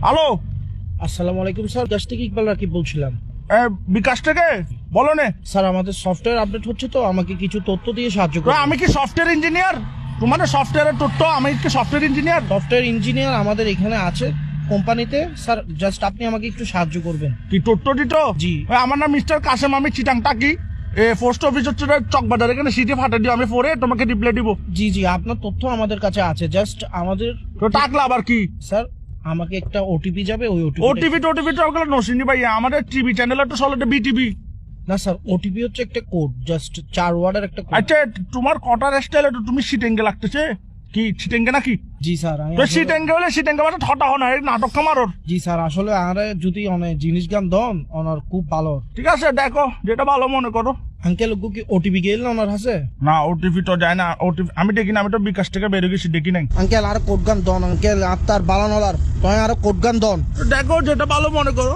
Hello, আসসালামু আলাইকুম sir, কাছ থেকে ইকবাল রাকিব বলছিলাম। বিকাশ থেকে বলো নে। স্যার আমাদের সফটওয়্যার আপডেট হচ্ছে, তো আমাকে কিছু তথ্য দিয়ে সাহায্য করুন। আমি কি সফটওয়্যার ইঞ্জিনিয়ার? তোমার সফটওয়্যারের তথ্য, আমি কি সফটওয়্যার ইঞ্জিনিয়ার? সফটওয়্যার ইঞ্জিনিয়ার আমাদের এখানে আছে কোম্পানিতে। স্যার জাস্ট আপনি আমাকে একটু সাহায্য করবেন। কি তথ্য দিত? জি। আমার নাম মিস্টার কাসেম, আমি চিটাং টাকি। পোস্ট অফিস হচ্ছে চকবাজার, এখানে সিটি ফাটা দিও, আমি পরে তোমাকে রিপ্লাই দিব। জি জি, আপনার তথ্য আমাদের কাছে আছে, জাস্ট আমাদের তো টাকলা আবার কি? স্যার আমাকে একটা ওটিপি যাবে, ওই ওটিপি ওগুলো নসিনি ভাই, আমাদের টিভি চ্যানেল তো চলে বিটিভি। না স্যার, ওটিপি হচ্ছে একটা কোড, জাস্ট 4 ওয়ার্ডের একটা কোড। আচ্ছা, তোমার কটার স্টাইল তুমি সিটেঙ্গে লাগতেছে কি? সিটেঙ্গে নাকি? জি স্যার, আমি সিটেঙ্গে হলে সিটেঙ্গে মানে ঠটা হন নাটক কামারোর। জি স্যার, আসলে আরে যদি অনেক জিনিস গান দন ওনার খুব ভালো। ঠিক আছে, দেখো যেটা ভালো মনে করো। আঙ্কেল কি ওটিপি গেল না ওনার হাসে? না, ওটিপি তো যায় না। ওটিপি আমি দেখি না, আমি তো বিকাশ থেকে বেরিয়ে গেছি, দেখি নাই। আঙ্কেল আর কোড গান দন, আঙ্কেল আপনার বালানলার তয় আর কোড গান দন। দেখো যেটা ভালো মনে করো।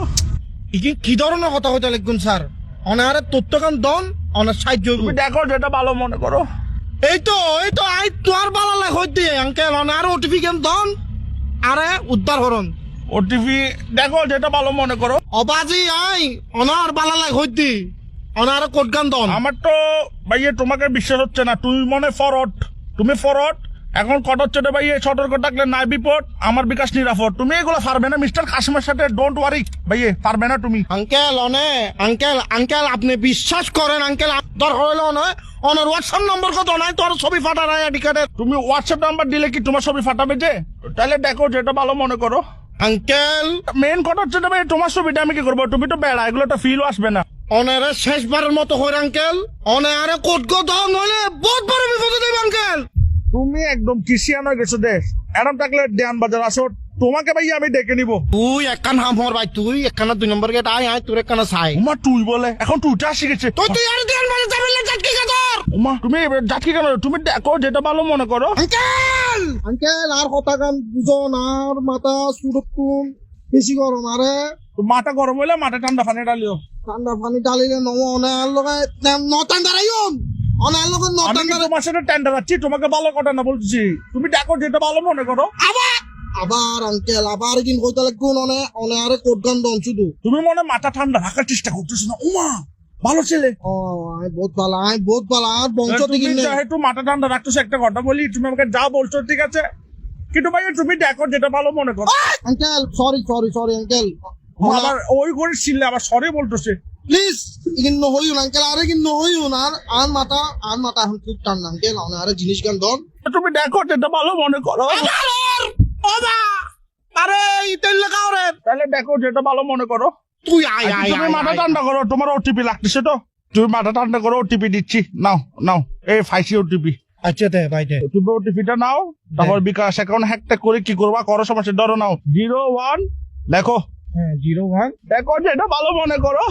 কি ধরনের কথা হইতে লিখুন স্যার? অনারে তথ্য গান দন, অনার সাহায্য তুমি দেখো যেটা ভালো মনে করো। এই তো আই তোর বালা লাগ হইতে আঙ্কেল অনার ওটিপি গান দন, আরে উদ্ধার হরন। ওটিপি দেখো যেটা ভালো মনে করো। অবাজি আই অনার বালা লাগ হইতে অনার কোড গান দন। আমার তো ভাইয়ে তোমাকে বিশ্বাস হচ্ছে না, তুমি মনে ফরওয়ার্ড, তুমি ফরওয়ার্ড। এখন কট হচ্ছে রে ভাইয়ে, সতর্ক থাকলে নাই বিপদ, আমার বিকাশ নিরাপদ। তুমি এগুলো পারবে না মিস্টার কাশিমের সাথে, ডোন্ট ওয়ারি ভাইয়ে, পারবে না তুমি। আঙ্কেল আঙ্কেল আপনি বিশ্বাস করেন আঙ্কেল, দর হইল না অনার হোয়াটসঅ্যাপ নম্বর কত নাই তোর ছবি ফাটা নাই আইডি কার্ডের। তুমি হোয়াটসঅ্যাপ নাম্বার দিলে কি তোমার ছবি ফাটাবে যে? তাহলে দেখো যেটা ভালো মনে করো। আঙ্কেল মেন কথা হচ্ছে ভাই, তোমার ছবিটা আমি কি করবো? তুমি তো বেড়া, এগুলো তো ফিলও আসবে না। অনারে শেষবারের মতো হই আঙ্কেল, অনারে কোড গো দাও নইলে বহুত বড় বিপদে দেব আঙ্কেল। তুমি একদম কিসিয়ান হয়ে গেছো দেশ। এরম থাকলে দেয়ান বাজার আসো, তোমাকে ভাই আমি ডেকে নিবো। তুই একখান হাম হর ভাই, তুই একখানা 2 নম্বর গেট আয় তোর একখানা চাই। উমা তুই বলে, এখন তুইটা শিখেছে। তুই আর দেন বাজে যাবেন যাটকি গাদর। উমা তুমি যাচ্ছি কেন? তুমি দেখো যেটা ভালো মনে করো। আঙ্কেল আর কথা গান বুঝন, আর মাথা সুরক্ষণ বেশি গরম, আরে মাথা গরম হইলে মাথা ঠান্ডা পানি ডালিও। ঠান্ডা পানি ডালিলে নম অনার লগে নটান দাঁড়াইন, অনার লগে আমি নটান কি দাঁড়াই। তোমার সাথে টেন্ডার আছি? তোমাকে ভালো কথা না বলছি, তুমি দেখো যেটা ভালো মনে করো। আবার আঙ্কেল আবার কিন্তু কইতে লাগুন অনারে কোড গান দন শুধু। তুমি মনে মাথা ঠান্ডা রাখার চেষ্টা করতেছো না? উমা ভালো ছেলে। ও আই বহুত ভালো আর বংশ তুমি থেকে যেহেতু মাথা ঠান্ডা রাখতেছো, একটা কথা বলি, তুমি আমাকে যা বলছো ঠিক আছে, কিন্তু ভাই তুমি দেখো যেটা ভালো মনে করো। আঙ্কেল সরি আঙ্কেল, আবার ওই করে ছিলে আবার সরি বলতেছে। প্লিজ কিন্তু হইউন আঙ্কেল, আরে কিন্তু হইউন আর মাথা এখন খুব ঠান্ডা আঙ্কেল, আরে জিনিস গান দন। তুমি দেখো যেটা ভালো মনে করো। আরে ইতেল লাগাও রে, তাহলে দেখো যেটা ভালো মনে করো। তুই আয় তুমি মাথা ঠান্ডা করো, তোমার ওটিপি লাগতেছে তো, তুমি মাথা ঠান্ডা করো, ওটিপি দিচ্ছি, নাও এই ফাইসি ওটিপি। আচ্ছা দে ভাই দে। তুমি ওটিপিটা নাও, তারপর বিকাশ অ্যাকাউন্ট হ্যাকটা করে কি করবা করো, সমস্যা ধরো নাও 01 দেখো। হ্যাঁ 01 দেখো যেটা ভালো মনে করো।